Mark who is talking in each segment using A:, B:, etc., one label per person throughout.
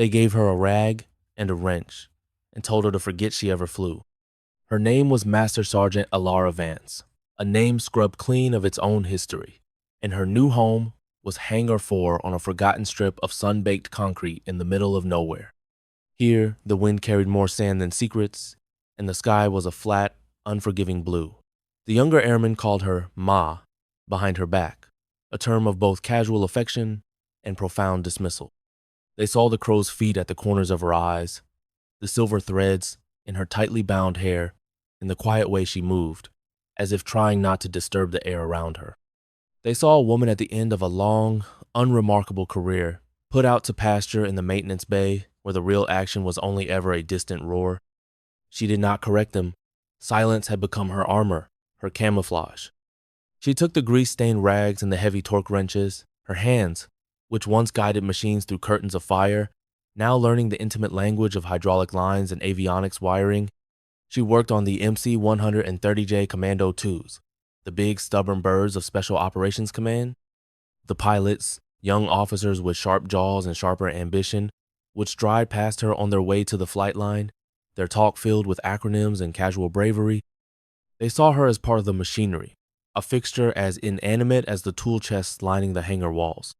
A: They gave her a rag and a wrench and told her to forget she ever flew. Her name was Master Sergeant Alara Vance, a name scrubbed clean of its own history, and her new home was Hangar 4 on a forgotten strip of sun-baked concrete in the middle of nowhere. Here, the wind carried more sand than secrets, and the sky was a flat, unforgiving blue. The younger airmen called her Ma behind her back, a term of both casual affection and profound dismissal. They saw the crow's feet at the corners of her eyes, the silver threads in her tightly bound hair, and the quiet way she moved, as if trying not to disturb the air around her. They saw a woman at the end of a long, unremarkable career, put out to pasture in the maintenance bay where the real action was only ever a distant roar. She did not correct them. Silence had become her armor, her camouflage. She took the grease-stained rags and the heavy torque wrenches, her hands, which once guided machines through curtains of fire, now learning the intimate language of hydraulic lines and avionics wiring. She worked on the MC-130J Commando 2s, the big stubborn birds of Special Operations Command. The pilots, young officers with sharp jaws and sharper ambition, would stride past her on their way to the flight line, their talk filled with acronyms and casual bravery. They saw her as part of the machinery, a fixture as inanimate as the tool chests lining the hangar walls.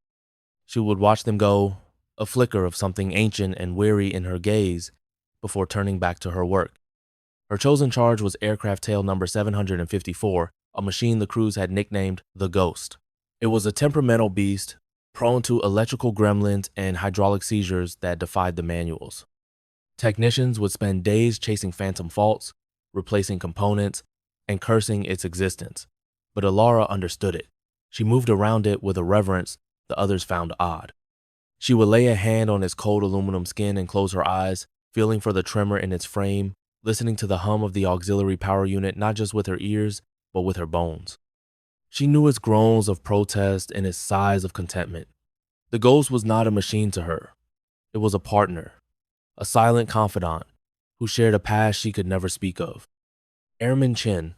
A: She would watch them go, a flicker of something ancient and weary in her gaze, before turning back to her work. Her chosen charge was aircraft tail number 754, a machine the crews had nicknamed the Ghost. It was a temperamental beast, prone to electrical gremlins and hydraulic seizures that defied the manuals. Technicians would spend days chasing phantom faults, replacing components, and cursing its existence. But Alara understood it. She moved around it with a reverence the others found odd. She would lay a hand on its cold aluminum skin and close her eyes, feeling for the tremor in its frame, listening to the hum of the auxiliary power unit not just with her ears, but with her bones. She knew its groans of protest and its sighs of contentment. The Ghost was not a machine to her. It was a partner, a silent confidant who shared a past she could never speak of. Airman Chen,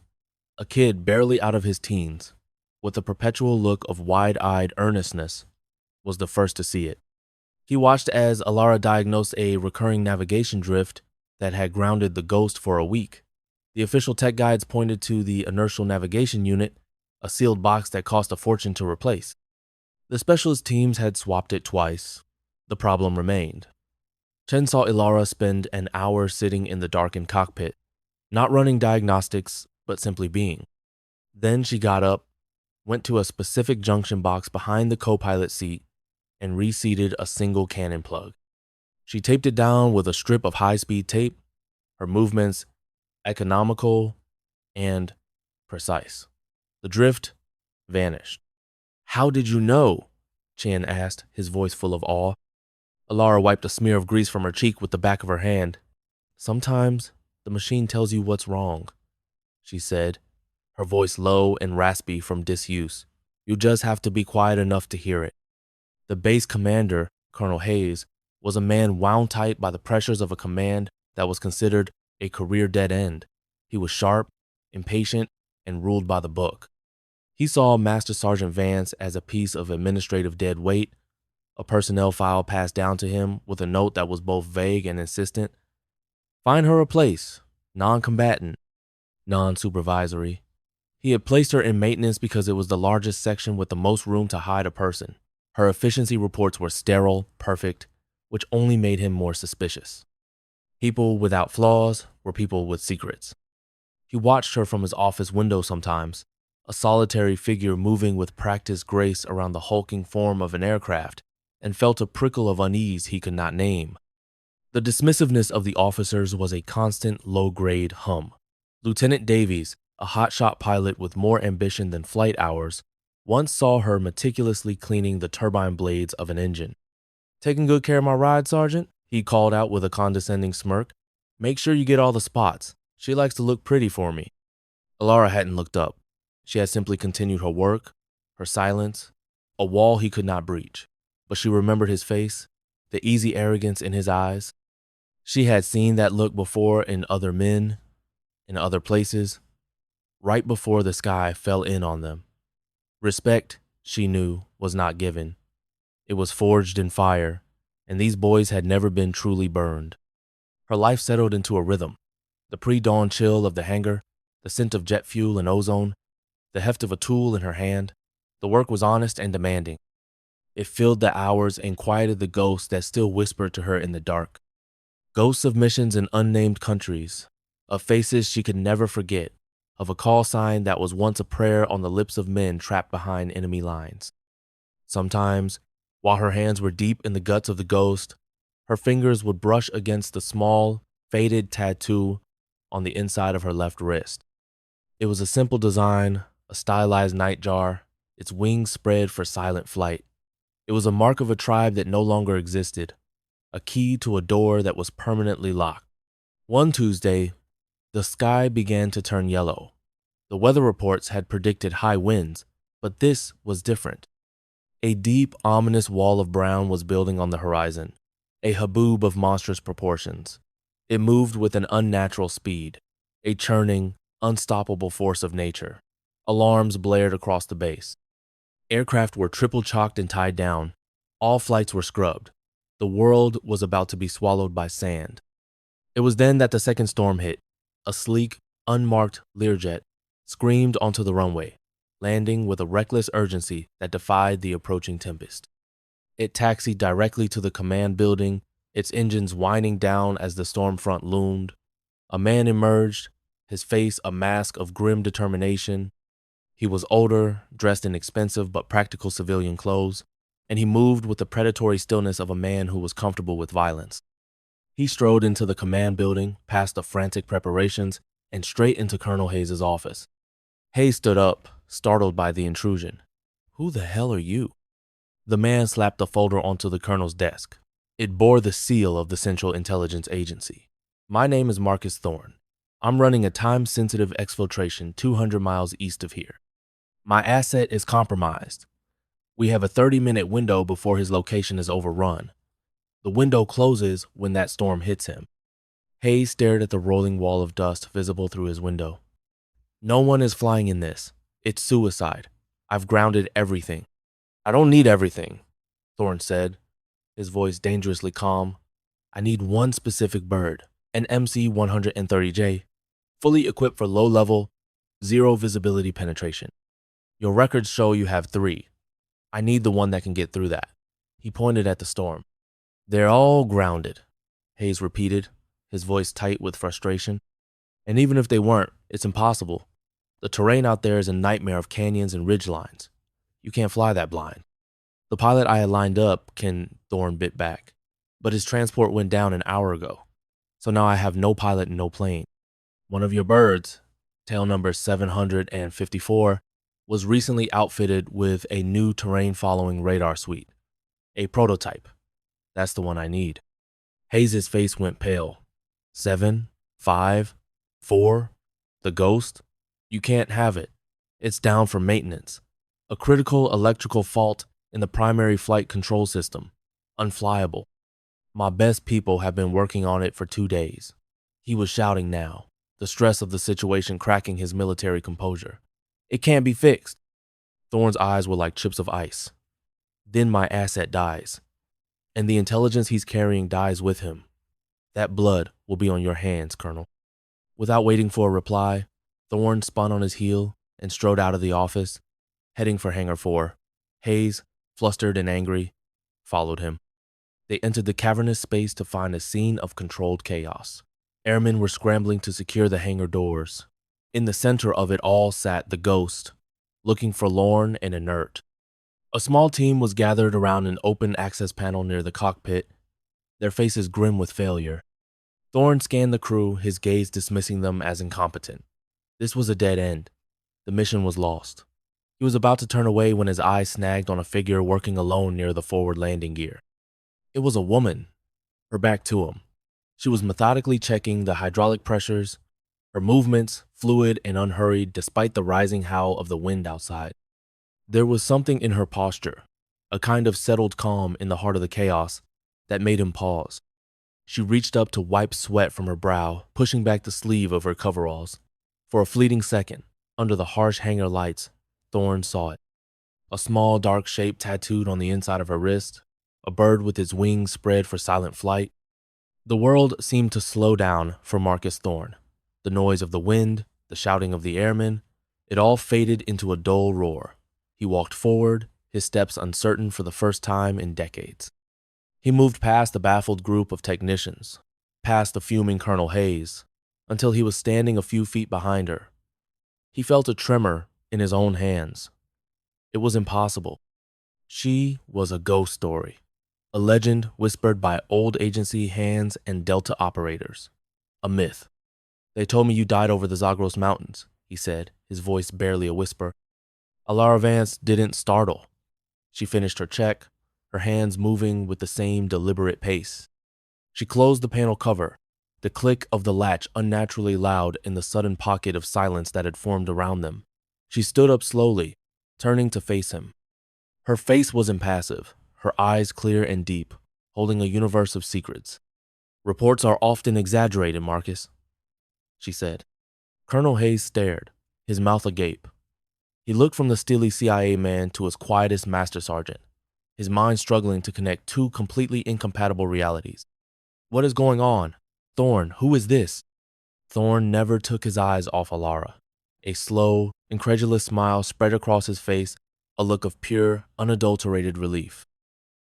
A: a kid barely out of his teens, with a perpetual look of wide-eyed earnestness, was the first to see it. He watched as Alara diagnosed a recurring navigation drift that had grounded the Ghost for a week. The official tech guides pointed to the inertial navigation unit, a sealed box that cost a fortune to replace. The specialist teams had swapped it twice. The problem remained. Chen saw Alara spend an hour sitting in the darkened cockpit, not running diagnostics, but simply being. Then she got up, went to a specific junction box behind the co-pilot seat, and reseated a single cannon plug. She taped it down with a strip of high-speed tape, her movements economical and precise. The drift vanished. "How did you know?" Chen asked, his voice full of awe. Alara wiped a smear of grease from her cheek with the back of her hand. "Sometimes the machine tells you what's wrong," she said, her voice low and raspy from disuse. "You just have to be quiet enough to hear it." The base commander, Colonel Hayes, was a man wound tight by the pressures of a command that was considered a career dead end. He was sharp, impatient, and ruled by the book. He saw Master Sergeant Vance as a piece of administrative dead weight, a personnel file passed down to him with a note that was both vague and insistent. Find her a place, non-combatant, non-supervisory. He had placed her in maintenance because it was the largest section with the most room to hide a person. Her efficiency reports were sterile, perfect, which only made him more suspicious. People without flaws were people with secrets. He watched her from his office window sometimes, a solitary figure moving with practiced grace around the hulking form of an aircraft, and felt a prickle of unease he could not name. The dismissiveness of the officers was a constant low-grade hum. Lieutenant Davies, a hotshot pilot with more ambition than flight hours, once saw her meticulously cleaning the turbine blades of an engine. "Taking good care of my ride, Sergeant?" he called out with a condescending smirk. "Make sure you get all the spots. She likes to look pretty for me." Alara hadn't looked up. She had simply continued her work, her silence, a wall he could not breach. But she remembered his face, the easy arrogance in his eyes. She had seen that look before in other men, in other places, right before the sky fell in on them. Respect, she knew, was not given. It was forged in fire, and these boys had never been truly burned. Her life settled into a rhythm: the pre-dawn chill of the hangar, the scent of jet fuel and ozone, the heft of a tool in her hand. The work was honest and demanding. It filled the hours and quieted the ghosts that still whispered to her in the dark. Ghosts of missions in unnamed countries, of faces she could never forget, of a call sign that was once a prayer on the lips of men trapped behind enemy lines. Sometimes, while her hands were deep in the guts of the ghost, her fingers would brush against the small, faded tattoo on the inside of her left wrist. It was a simple design, a stylized nightjar, its wings spread for silent flight. It was a mark of a tribe that no longer existed, a key to a door that was permanently locked. One Tuesday, the sky began to turn yellow. The weather reports had predicted high winds, but this was different. A deep, ominous wall of brown was building on the horizon, a haboob of monstrous proportions. It moved with an unnatural speed, a churning, unstoppable force of nature. Alarms blared across the base. Aircraft were triple chalked and tied down. All flights were scrubbed. The world was about to be swallowed by sand. It was then that the second storm hit. A sleek, unmarked Learjet screamed onto the runway, landing with a reckless urgency that defied the approaching tempest. It taxied directly to the command building, its engines whining down as the storm front loomed. A man emerged, his face a mask of grim determination. He was older, dressed in expensive but practical civilian clothes, and he moved with the predatory stillness of a man who was comfortable with violence. He strode into the command building, past the frantic preparations, and straight into Colonel Hayes' office. Hayes stood up, startled by the intrusion. "Who the hell are you?" The man slapped a folder onto the colonel's desk. It bore the seal of the Central Intelligence Agency. "My name is Marcus Thorne. I'm running a time-sensitive exfiltration 200 miles east of here. My asset is compromised. We have a 30-minute window before his location is overrun. The window closes when that storm hits him." Hayes stared at the rolling wall of dust visible through his window. "No one is flying in this. It's suicide. I've grounded everything." "I don't need everything," Thorne said, his voice dangerously calm. "I need one specific bird, an MC-130J, fully equipped for low-level, zero visibility penetration. Your records show you have 3. I need the one that can get through that." He pointed at the storm. "They're all grounded," Hayes repeated, his voice tight with frustration. "And even if they weren't, it's impossible. The terrain out there is a nightmare of canyons and ridgelines. You can't fly that blind." "The pilot I had lined up can," Thorne bit back, "but his transport went down an hour ago. So now I have no pilot and no plane. One of your birds, tail number 754, was recently outfitted with a new terrain-following radar suite. A prototype. That's the one I need." Hayes' face went pale. 7, 5, 4, the ghost? You can't have it. It's down for maintenance. A critical electrical fault in the primary flight control system. Unflyable. My best people have been working on it for 2 days. He was shouting now, the stress of the situation cracking his military composure. "It can't be fixed." Thorne's eyes were like chips of ice. "Then my asset dies. And the intelligence he's carrying dies with him. That blood will be on your hands, Colonel." Without waiting for a reply, Thorne spun on his heel and strode out of the office, heading for Hangar 4. Hayes, flustered and angry, followed him. They entered the cavernous space to find a scene of controlled chaos. Airmen were scrambling to secure the hangar doors. In the center of it all sat the ghost, looking forlorn and inert. A small team was gathered around an open access panel near the cockpit, their faces grim with failure. Thorne scanned the crew, his gaze dismissing them as incompetent. This was a dead end. The mission was lost. He was about to turn away when his eye snagged on a figure working alone near the forward landing gear. It was a woman, her back to him. She was methodically checking the hydraulic pressures, her movements fluid and unhurried despite the rising howl of the wind outside. There was something in her posture, a kind of settled calm in the heart of the chaos, that made him pause. She reached up to wipe sweat from her brow, pushing back the sleeve of her coveralls. For a fleeting second, under the harsh hangar lights, Thorne saw it. A small dark shape tattooed on the inside of her wrist, a bird with its wings spread for silent flight. The world seemed to slow down for Marcus Thorne. The noise of the wind, the shouting of the airmen, it all faded into a dull roar. He walked forward, his steps uncertain for the first time in decades. He moved past the baffled group of technicians, past the fuming Colonel Hayes, until he was standing a few feet behind her. He felt a tremor in his own hands. It was impossible. She was a ghost story, a legend whispered by old agency hands and Delta operators. A myth. "They told me you died over the Zagros Mountains," he said, his voice barely a whisper. Alara Vance didn't startle. She finished her check, her hands moving with the same deliberate pace. She closed the panel cover, the click of the latch unnaturally loud in the sudden pocket of silence that had formed around them. She stood up slowly, turning to face him. Her face was impassive, her eyes clear and deep, holding a universe of secrets. "Reports are often exaggerated, Marcus," she said. Colonel Hayes stared, his mouth agape. He looked from the steely CIA man to his quietest master sergeant, his mind struggling to connect two completely incompatible realities. "What is going on? Thorne, who is this?" Thorne never took his eyes off Alara. A slow, incredulous smile spread across his face, a look of pure, unadulterated relief.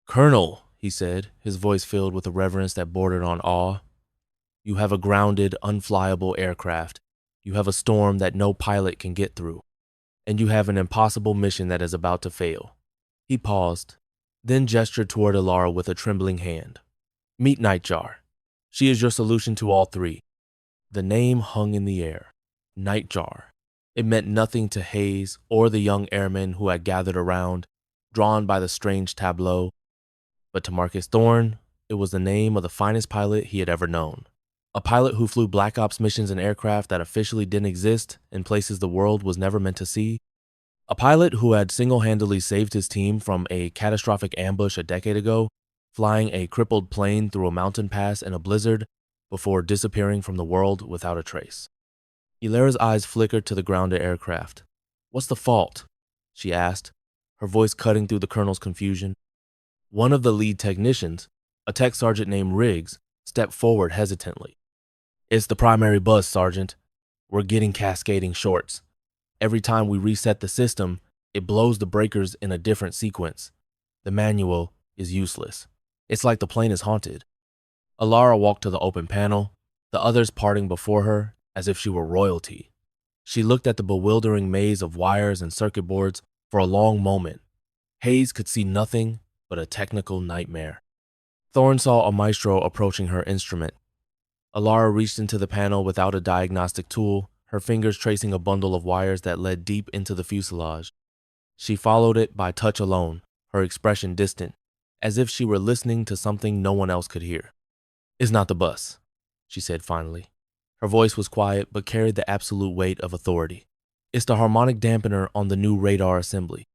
A: "Colonel," he said, his voice filled with a reverence that bordered on awe, "you have a grounded, unflyable aircraft. You have a storm that no pilot can get through. And you have an impossible mission that is about to fail." He paused, then gestured toward Alara with a trembling hand. "Meet Nightjar. She is your solution to all three." The name hung in the air. Nightjar. It meant nothing to Hayes or the young airmen who had gathered around, drawn by the strange tableau. But to Marcus Thorne, it was the name of the finest pilot he had ever known. A pilot who flew Black Ops missions in aircraft that officially didn't exist in places the world was never meant to see. A pilot who had single-handedly saved his team from a catastrophic ambush a decade ago, flying a crippled plane through a mountain pass in a blizzard before disappearing from the world without a trace. Ilara's eyes flickered to the grounded aircraft. "What's the fault?" she asked, her voice cutting through the colonel's confusion. One of the lead technicians, a tech sergeant named Riggs, stepped forward hesitantly. "It's the primary bus, Sergeant. We're getting cascading shorts. Every time we reset the system, it blows the breakers in a different sequence. The manual is useless. It's like the plane is haunted." Alara walked to the open panel, the others parting before her as if she were royalty. She looked at the bewildering maze of wires and circuit boards for a long moment. Hayes could see nothing but a technical nightmare. Thorne saw a maestro approaching her instrument. Alara reached into the panel without a diagnostic tool, her fingers tracing a bundle of wires that led deep into the fuselage. She followed it by touch alone, her expression distant, as if she were listening to something no one else could hear. "It's not the bus," she said finally. Her voice was quiet but carried the absolute weight of authority. "It's the harmonic dampener on the new radar assembly.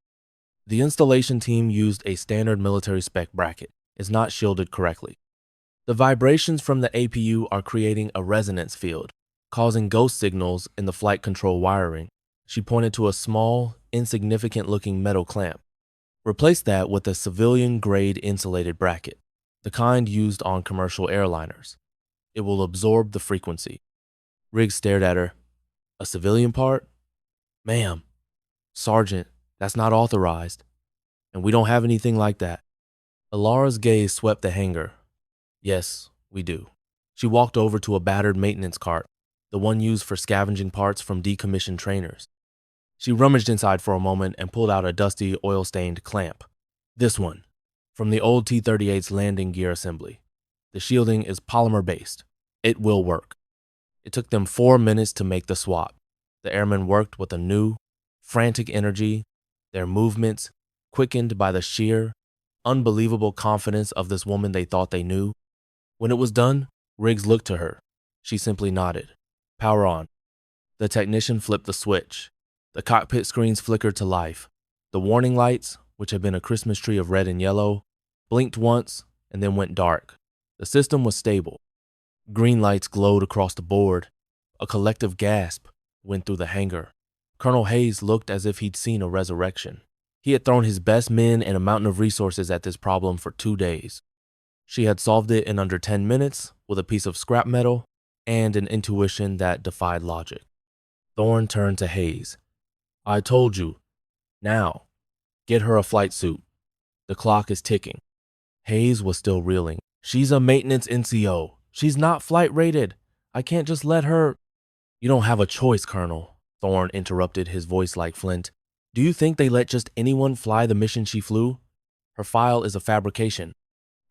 A: The installation team used a standard military spec bracket. It's not shielded correctly. The vibrations from the APU are creating a resonance field, causing ghost signals in the flight control wiring." She pointed to a small, insignificant-looking metal clamp. "Replace that with a civilian-grade insulated bracket, the kind used on commercial airliners. It will absorb the frequency." Riggs stared at her. "A civilian part? Ma'am, Sergeant, that's not authorized. And we don't have anything like that." Alara's gaze swept the hangar. "Yes, we do." She walked over to a battered maintenance cart, the one used for scavenging parts from decommissioned trainers. She rummaged inside for a moment and pulled out a dusty, oil-stained clamp. "This one, from the old T-38's landing gear assembly. The shielding is polymer-based. It will work." It took them 4 minutes to make the swap. The airmen worked with a new, frantic energy, their movements quickened by the sheer, unbelievable confidence of this woman they thought they knew. When it was done, Riggs looked to her. She simply nodded. "Power on." The technician flipped the switch. The cockpit screens flickered to life. The warning lights, which had been a Christmas tree of red and yellow, blinked once and then went dark. The system was stable. Green lights glowed across the board. A collective gasp went through the hangar. Colonel Hayes looked as if he'd seen a resurrection. He had thrown his best men and a mountain of resources at this problem for 2 days. She had solved it in under 10 minutes with a piece of scrap metal and an intuition that defied logic. Thorne turned to Hayes. I told you. Now, get her a flight suit. The clock is ticking. Hayes was still reeling. She's a maintenance NCO. She's not flight rated. I can't just let her. You don't have a choice, Colonel, Thorne interrupted, his voice like flint. Do you think they let just anyone fly the mission she flew? Her file is a fabrication.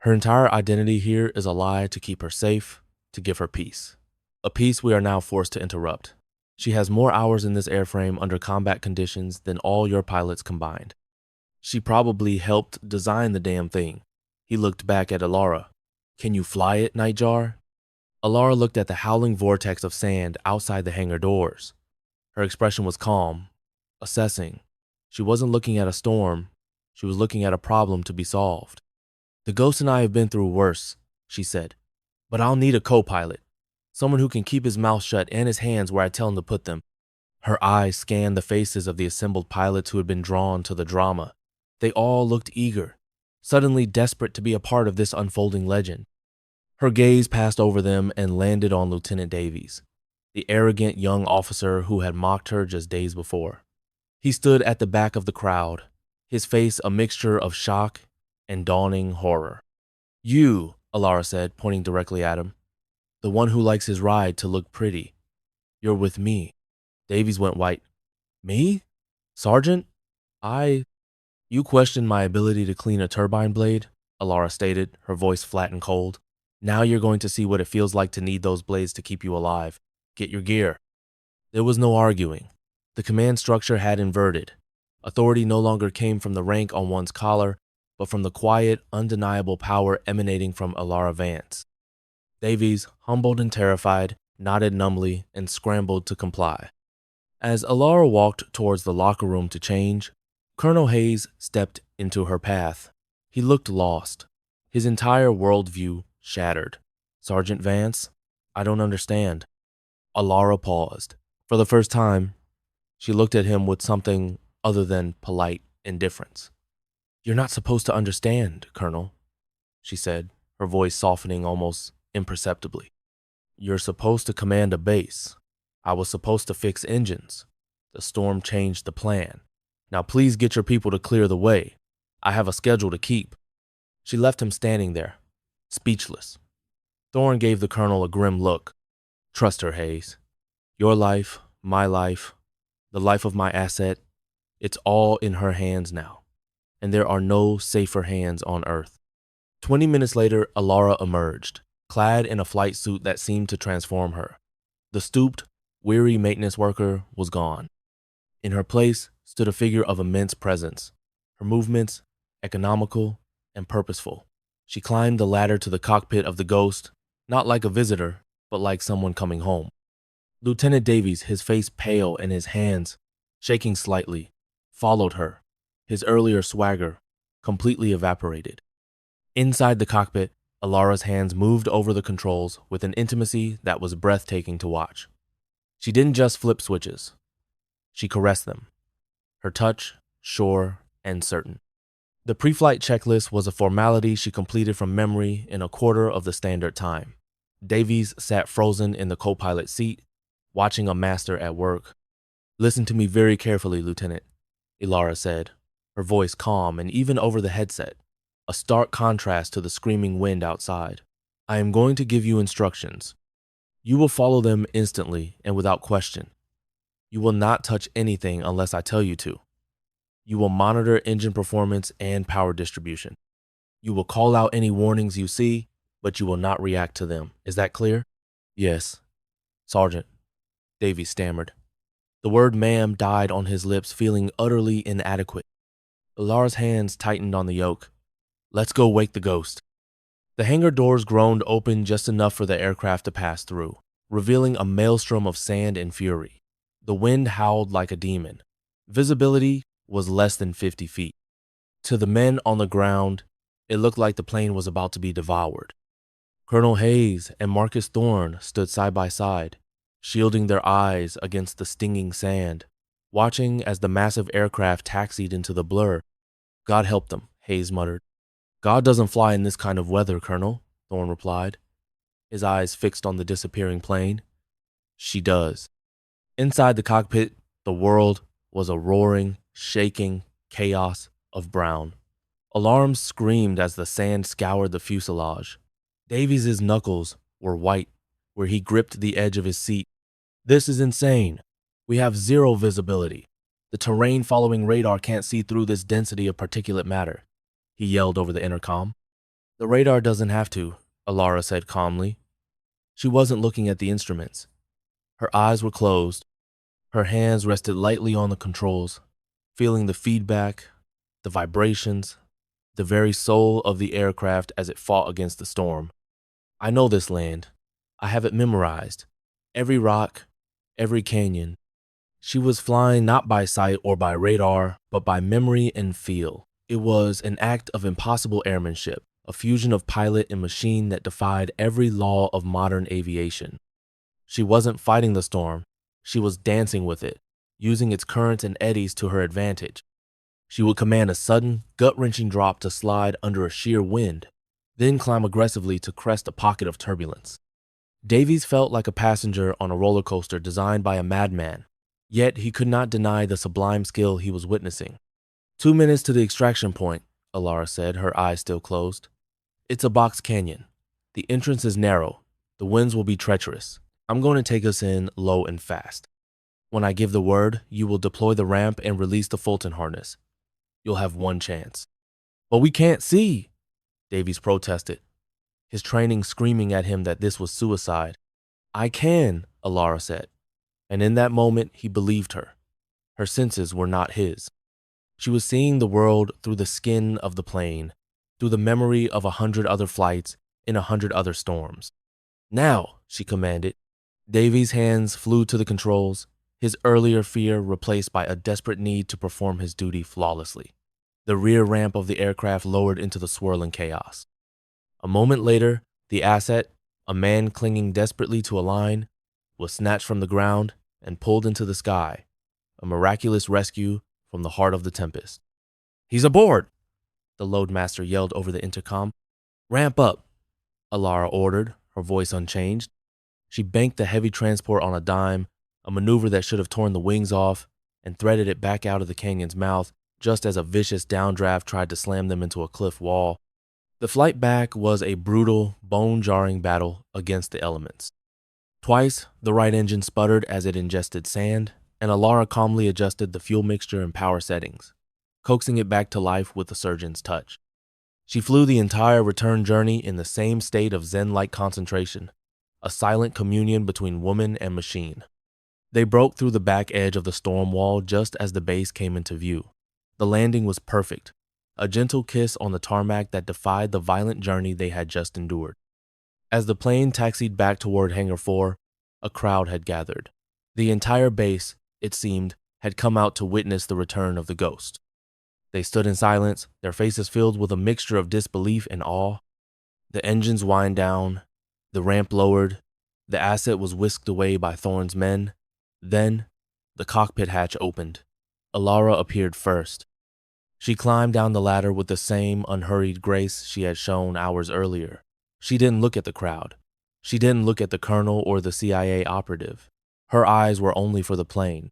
A: Her entire identity here is a lie to keep her safe, to give her peace. A peace we are now forced to interrupt. She has more hours in this airframe under combat conditions than all your pilots combined. She probably helped design the damn thing. He looked back at Alara. Can you fly it, Nightjar? Alara looked at the howling vortex of sand outside the hangar doors. Her expression was calm, assessing. She wasn't looking at a storm. She was looking at a problem to be solved. The Ghost and I have been through worse, she said. But I'll need a co-pilot. Someone who can keep his mouth shut and his hands where I tell him to put them. Her eyes scanned the faces of the assembled pilots who had been drawn to the drama. They all looked eager, suddenly desperate to be a part of this unfolding legend. Her gaze passed over them and landed on Lieutenant Davies, the arrogant young officer who had mocked her just days before. He stood at the back of the crowd, his face a mixture of shock and dawning horror. You, Alara said, pointing directly at him, the one who likes his ride to look pretty. You're with me. Davies went white. Me? Sergeant? You questioned my ability to clean a turbine blade, Alara stated, her voice flat and cold. Now you're going to see what it feels like to need those blades to keep you alive. Get your gear. There was no arguing. The command structure had inverted. Authority no longer came from the rank on one's collar, but from the quiet, undeniable power emanating from Alara Vance. Davies, humbled and terrified, nodded numbly and scrambled to comply. As Alara walked towards the locker room to change, Colonel Hayes stepped into her path. He looked lost, his entire worldview shattered. Sergeant Vance, I don't understand. Alara paused. For the first time, she looked at him with something other than polite indifference. You're not supposed to understand, Colonel, she said, her voice softening almost imperceptibly. You're supposed to command a base. I was supposed to fix engines. The storm changed the plan. Now please get your people to clear the way. I have a schedule to keep. She left him standing there, speechless. Thorne gave the colonel a grim look. Trust her, Hayes. Your life, my life, the life of my asset, it's all in her hands now. And there are no safer hands on Earth. 20 minutes later, Alara emerged, clad in a flight suit that seemed to transform her. The stooped, weary maintenance worker was gone. In her place stood a figure of immense presence, her movements economical and purposeful. She climbed the ladder to the cockpit of the Ghost, not like a visitor, but like someone coming home. Lieutenant Davies, his face pale and his hands shaking slightly, followed her, his earlier swagger completely evaporated. Inside the cockpit, Alara's hands moved over the controls with an intimacy that was breathtaking to watch. She didn't just flip switches. She caressed them, her touch sure and certain. The pre-flight checklist was a formality she completed from memory in a quarter of the standard time. Davies sat frozen in the co-pilot seat, watching a master at work. Listen to me very carefully, Lieutenant, Alara said, her voice calm and even over the headset, a stark contrast to the screaming wind outside. I am going to give you instructions. You will follow them instantly and without question. You will not touch anything unless I tell you to. You will monitor engine performance and power distribution. You will call out any warnings you see, but you will not react to them. Is that clear? Yes, Sergeant, Davies stammered. The word ma'am died on his lips, feeling utterly inadequate. Alara's hands tightened on the yoke. Let's go wake the Ghost. The hangar doors groaned open just enough for the aircraft to pass through, revealing a maelstrom of sand and fury. The wind howled like a demon. Visibility was less than 50 feet. To the men on the ground, it looked like the plane was about to be devoured. Colonel Hayes and Marcus Thorne stood side by side, shielding their eyes against the stinging sand, watching as the massive aircraft taxied into the blur. God help them, Hayes muttered. God doesn't fly in this kind of weather, Colonel, Thorne replied, his eyes fixed on the disappearing plane. She does. Inside the cockpit, the world was a roaring, shaking chaos of brown. Alarms screamed as the sand scoured the fuselage. Davies's knuckles were white where he gripped the edge of his seat. This is insane. We have zero visibility. The terrain following radar can't see through this density of particulate matter, he yelled over the intercom. The radar doesn't have to, Alara said calmly. She wasn't looking at the instruments. Her eyes were closed. Her hands rested lightly on the controls, feeling the feedback, the vibrations, the very soul of the aircraft as it fought against the storm. I know this land. I have it memorized. Every rock, every canyon. She was flying not by sight or by radar, but by memory and feel. It was an act of impossible airmanship, a fusion of pilot and machine that defied every law of modern aviation. She wasn't fighting the storm. She was dancing with it, using its currents and eddies to her advantage. She would command a sudden, gut-wrenching drop to slide under a sheer wind, then climb aggressively to crest a pocket of turbulence. Davies felt like a passenger on a roller coaster designed by a madman, yet he could not deny the sublime skill he was witnessing. 2 minutes to the extraction point, Alara said, her eyes still closed. It's a box canyon. The entrance is narrow. The winds will be treacherous. I'm going to take us in low and fast. When I give the word, you will deploy the ramp and release the Fulton harness. You'll have one chance. But we can't see, Davies protested, his training screaming at him that this was suicide. I can, Alara said, and in that moment he believed her. Her senses were not his. She was seeing the world through the skin of the plane, through the memory of 100 other flights in 100 other storms. Now, she commanded. Davies' hands flew to the controls, his earlier fear replaced by a desperate need to perform his duty flawlessly. The rear ramp of the aircraft lowered into the swirling chaos. A moment later, the asset, a man clinging desperately to a line, was snatched from the ground and pulled into the sky, a miraculous rescue from the heart of the tempest. He's aboard, the loadmaster yelled over the intercom. Ramp up, Alara ordered, her voice unchanged. She banked the heavy transport on a dime, a maneuver that should have torn the wings off, and threaded it back out of the canyon's mouth just as a vicious downdraft tried to slam them into a cliff wall. The flight back was a brutal, bone-jarring battle against the elements. Twice, the right engine sputtered as it ingested sand, and Alara calmly adjusted the fuel mixture and power settings, coaxing it back to life with the surgeon's touch. She flew the entire return journey in the same state of zen-like concentration, a silent communion between woman and machine. They broke through the back edge of the storm wall just as the base came into view. The landing was perfect, a gentle kiss on the tarmac that defied the violent journey they had just endured. As the plane taxied back toward Hangar 4, a crowd had gathered. The entire base, it seemed, had come out to witness the return of the ghost. They stood in silence, their faces filled with a mixture of disbelief and awe. The engines whined down, the ramp lowered, the asset was whisked away by Thorne's men. Then, the cockpit hatch opened. Alara appeared first. She climbed down the ladder with the same unhurried grace she had shown hours earlier. She didn't look at the crowd. She didn't look at the colonel or the CIA operative. Her eyes were only for the plane.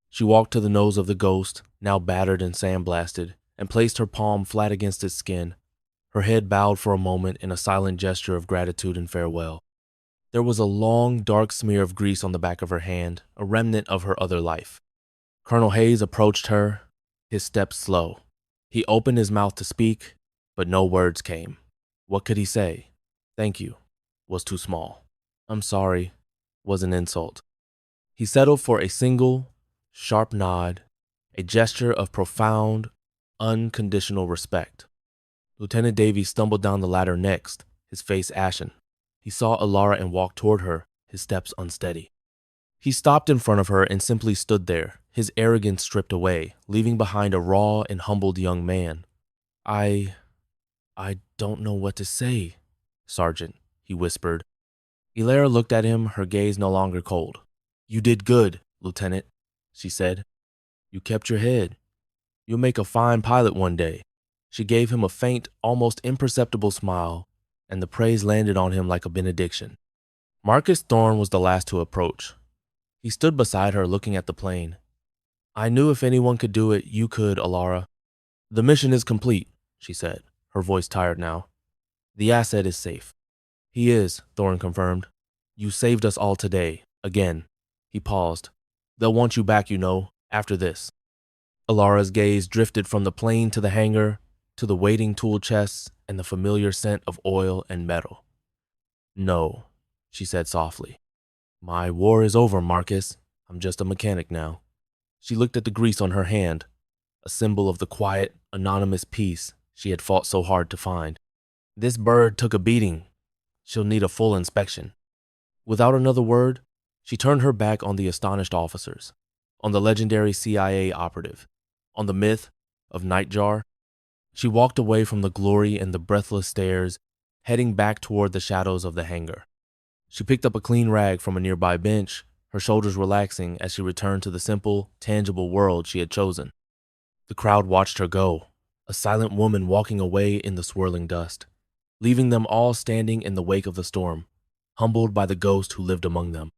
A: She walked to the nose of the ghost, now battered and sandblasted, and placed her palm flat against its skin. Her head bowed for a moment in a silent gesture of gratitude and farewell. There was a long, dark smear of grease on the back of her hand, a remnant of her other life. Colonel Hayes approached her, his steps slow. He opened his mouth to speak, but no words came. What could he say? Thank you was too small. I'm sorry was an insult. He settled for a single, sharp nod, a gesture of profound, unconditional respect. Lieutenant Davies stumbled down the ladder next, his face ashen. He saw Alara and walked toward her, his steps unsteady. He stopped in front of her and simply stood there, his arrogance stripped away, leaving behind a raw and humbled young man. I don't know what to say, Sergeant, he whispered. Alara looked at him, her gaze no longer cold. You did good, Lieutenant, she said. You kept your head. You'll make a fine pilot one day. She gave him a faint, almost imperceptible smile, and the praise landed on him like a benediction. Marcus Thorne was the last to approach. He stood beside her looking at the plane. I knew if anyone could do it, you could, Alara. The mission is complete, she said, her voice tired now. The asset is safe. He is, Thorne confirmed. You saved us all today, again. He paused. They'll want you back, you know, after this. Alara's gaze drifted from the plane to the hangar, to the waiting tool chests and the familiar scent of oil and metal. No, she said softly. My war is over, Marcus. I'm just a mechanic now. She looked at the grease on her hand, a symbol of the quiet, anonymous peace she had fought so hard to find. This bird took a beating. She'll need a full inspection. Without another word, she turned her back on the astonished officers, on the legendary CIA operative, on the myth of Nightjar. She walked away from the glory and the breathless stares, heading back toward the shadows of the hangar. She picked up a clean rag from a nearby bench, her shoulders relaxing as she returned to the simple, tangible world she had chosen. The crowd watched her go, a silent woman walking away in the swirling dust, leaving them all standing in the wake of the storm, humbled by the ghost who lived among them.